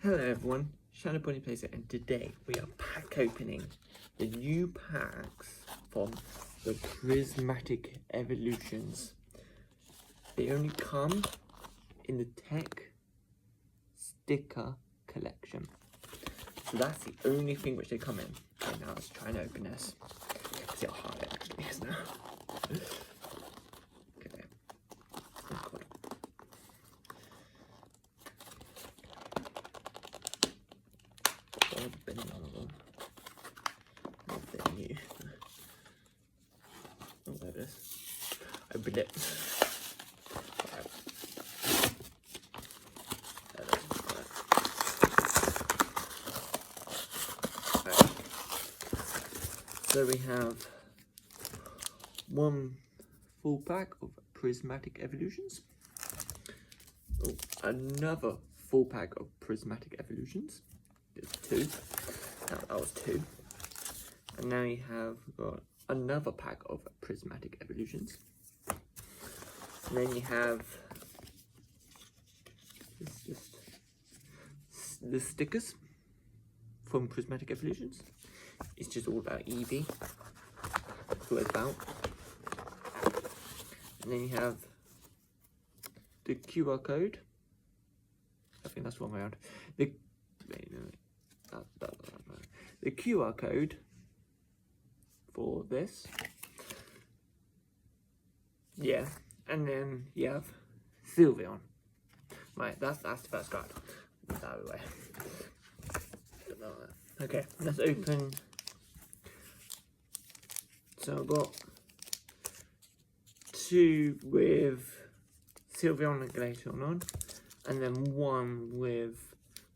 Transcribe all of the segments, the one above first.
Hello everyone, Shadow Bunny Plays It, and today we are pack opening the new packs from the Prismatic Evolutions. They only come in the Tech Sticker Collection. So that's the only thing which they come in. Okay, now let's try and open this. See how hard it actually is now. Okay. Oh god. I've been one of them. Not that new. Oh, there it is. Opened it. Right. There it is. Right. So we have one full pack of Prismatic Evolutions. Oh, another full pack of Prismatic Evolutions. There's two. That was two. And now you have got another pack of Prismatic Evolutions. And then you have the stickers from Prismatic Evolutions. It's just all about Eevee. That's what it's about. And then you have the QR code. I think that's the wrong way around. The QR code for this. Yeah, and then you have Sylveon. Right, that's the first card. Move that out of the way. Okay, let's open. So I've got two with Sylveon and Glaceon on, and then one with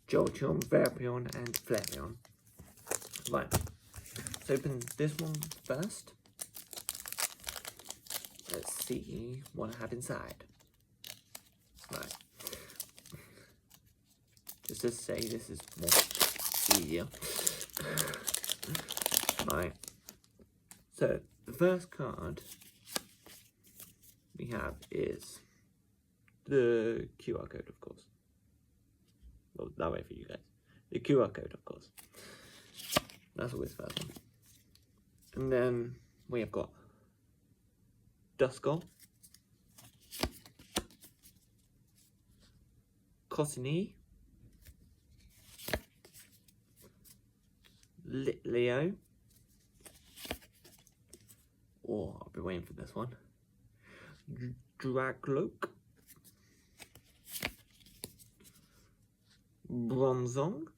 Jolteon, Vaporeon, and Flareon. Right, let's open this one first. Let's see what I have inside. Right. Just to say this is more easier. Right. So, the first card we have is the QR code, of course. Well, that way for you guys. The QR code, of course. That's always the first one. And then we have got Duskull, Cottonee, Litleo. Oh, I've been waiting for this one. Dragloak, Bronzong,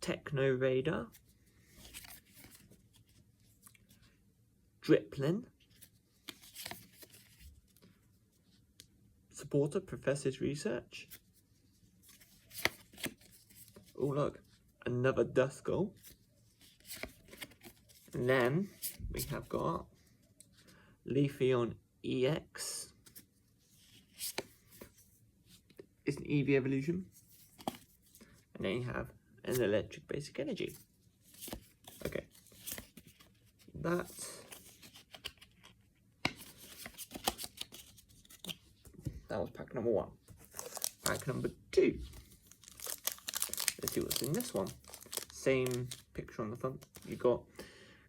Techno Raider, Driplin, Supporter Professor's Research. Oh look, another Duskull. And then we have got Leafeon EX. It's an Eevee evolution. And then you have an Electric Basic Energy. Okay. That was pack number one. Pack number two. Let's see what's in this one. Same picture on the front. You got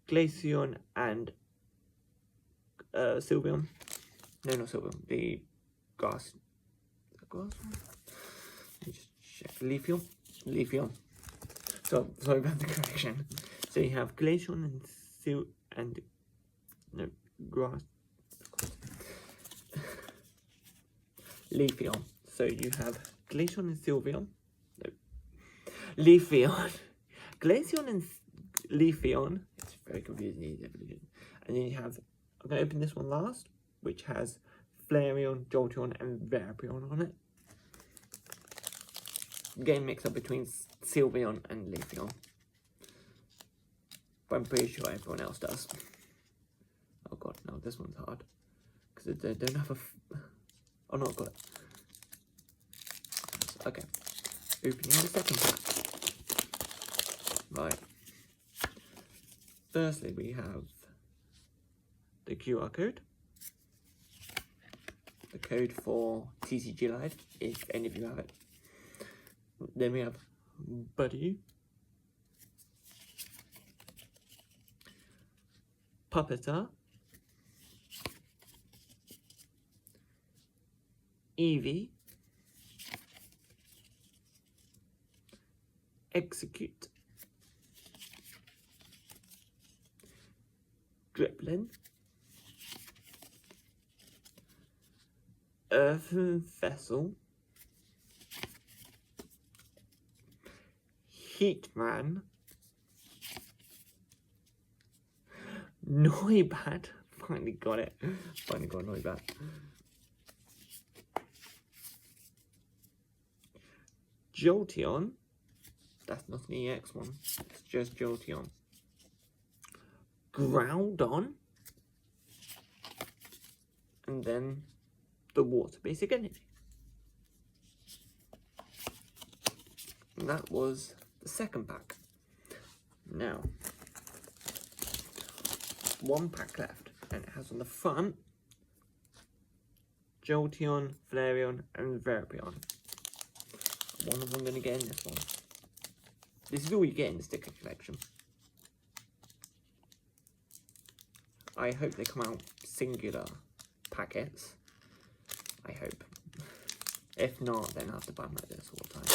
Glaceon and Sylveon. No, not Sylveon. The grass. Grass one? Let me just check. Leafeon. So sorry about the correction. So you have Glaceon and grass. Leafeon. So you have Glaceon and Sylveon. No. Leafeon. Glaceon and Leafeon. It's very confusing, these evolutions. And then you have, I'm going to open this one last, which has Flareon, Jolteon, and Vaporeon on it. Game mix up between Sylveon and Leafeon. But I'm pretty sure everyone else does. Oh god, no, this one's hard. Because they don't have a... Oh no, I've got it. Okay. Opening the second pack. Right. Firstly, we have the QR code. the code for TCG Live, if any of you have it. Then we have Buddy, Puppeter, Eevee, Execute, Driplin, Earthen Vessel, Heatman, Noibat, finally got it, finally got Noibat, Jolteon, that's not an EX one, it's just Jolteon, Groudon, and then the Water Basic Energy. And that was the second pack. Now, one pack left, and it has on the front Jolteon, Flareon, and Vaporeon. One of them going to get in this one. This is all you get in the sticker collection. I hope they come out singular packets. I hope. If not, then I'll have to buy them like this all the time.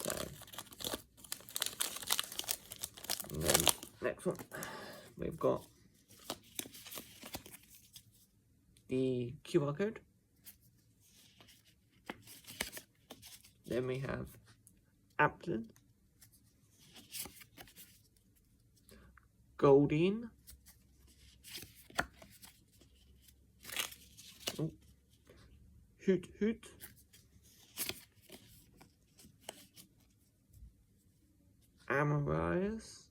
So, and then next one, we've got the QR code. Then we have Applin, Goldeen, Hoot Hoot, Amarias,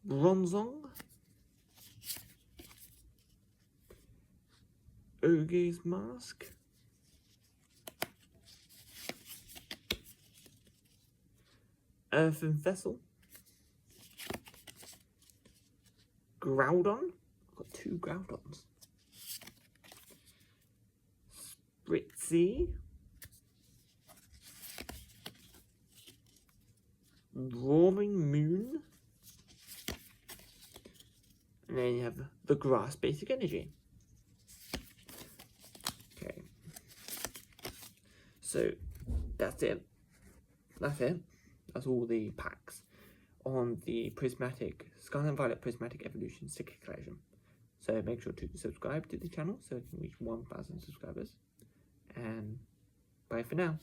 Bronzong, Ogre's Mask, Earthen Vessel, Groudon, I've got 2 Groudons, Spritzy, Roaring Moon, and then you have the Grass Basic Energy. Okay, so that's it. That's all the packs on the Prismatic Scarlet and Violet Prismatic Evolution sticker collection. So make sure to subscribe to the channel so it can reach 1,000 subscribers. And bye for now.